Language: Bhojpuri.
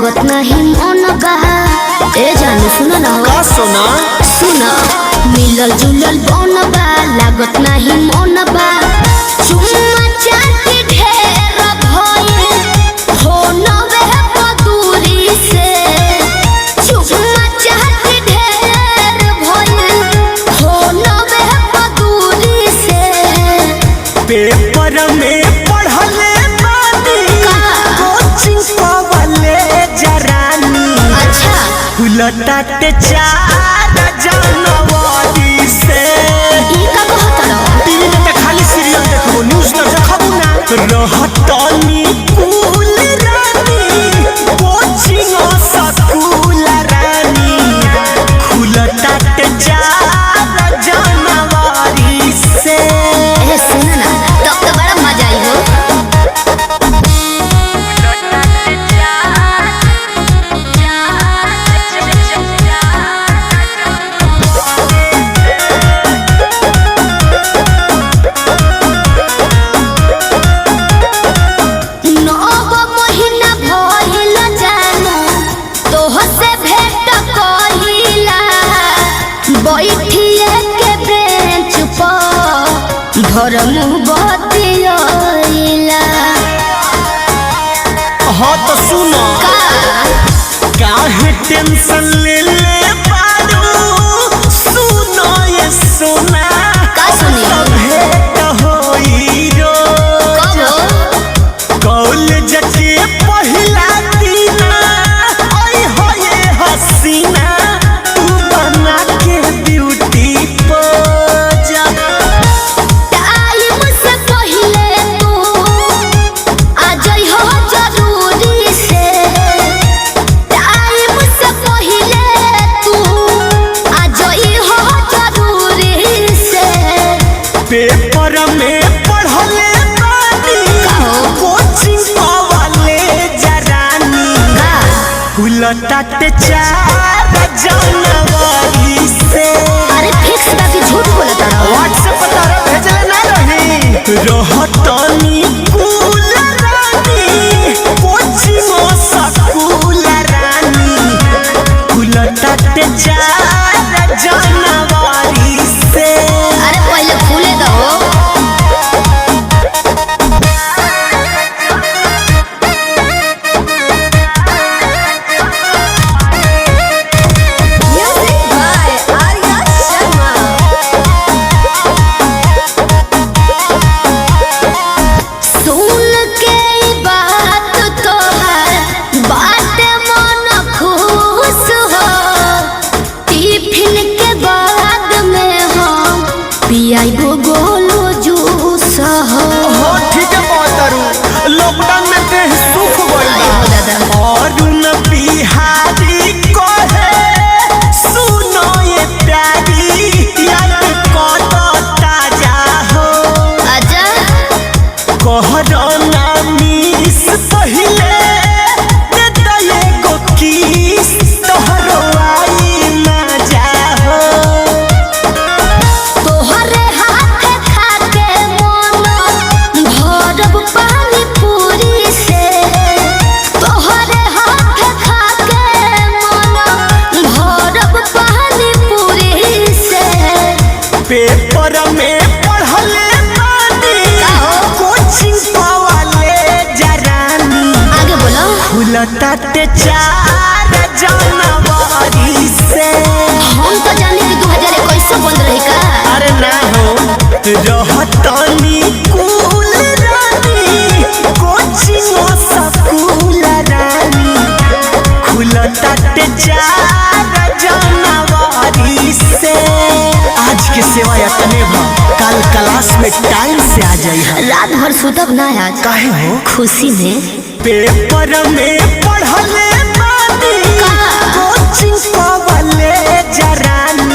लागत नहीं मन बा। ए जानू सुनो ना का सोना सुनो मिलल जुलल बन बा लागत नहीं मन बा। चुम्मा चाटी ढेर भइल हो नवे पदूरी से। चुम्मा चाटी ढेर भइल हो नवे पदूरी से। पेपर में पढ़ले बानी कोचिंग पवले जरानी। अच्छा उलटाते 4 जनवरी से। ई का कहत रहो टीवी में खाली सीरियल देखबो न्यूज़ न देखबो ना। रहतनी कुल रानी कोचिंग स्कूल रानी। उलटाते 4 जनवरी से। ए सुन ना तब तो बड़ा मजा आई हो। नव महीना भइल जानो तोह से भेंट कइला। बैठिए के बेंच पर धरम बतियला। हाँ तो सुनो काहे टेंशन ले बारू। सुनो ये सोना का सुनी भेंट होई रो। कब हो कॉलेज के पहिला दिन ओए होए हसीना। तू बना के ब्यूटी पोजा। टाइम से पहले तू आ जाई हो जरूरी से। टाइम से पहले तू आ जाई हो जरूरी से। पेपर में पढ़ले बानी कहो। कोचिंग पवले जरानी। उलटाते 4 जनवरी से। अरे फिक्स बाकी झूठ बोलत रहो। व्हाट्सएप पर तारा भेजले ना रही। रहतनी कुल रानी कोचिंग स्कूल रानी। उलटाते 4 जनवरी से। अरे पहले फूले दो। Music by Arya Sharma. सुन के ई बात तोहर बात मन खुश हो। टिफिन के बाद में हम पियाइबो गोलो जूस हो। हो ठीक है पहुंचारू। लॉकडाउन में देह सुख आई हो गइल दादा। और न बिहारी कहे सुनो ये प्यारी याद करो ताजा हो। आजा कोरोना मिस पहिले दे दये गो किस तोहरो आई मजा हो। तोहरे हाथ खा के मन भरब पानी पूरी से। तोहरे हाथ खा के मन भरब पानी पूरी से। पेपर में पढ़ले बानी कहो। कोचिंग पवले जरानी। आगे बोलो उलटाते 4 जनवरी से। हम तो जाने कि 2021 बंद रही का। अरे ना हो रहतनी कुल रानी कोचिंग स्कूल रानी। खुलताते 4 जनवरी से। आज के सेवा यतने भा कल क्लास में टाइम से आ जाइए। रात भर सुतब ना आज काहे हो खुशी में। पेपर में पढ़ले बानी का? कोचिंग पवले जरानी।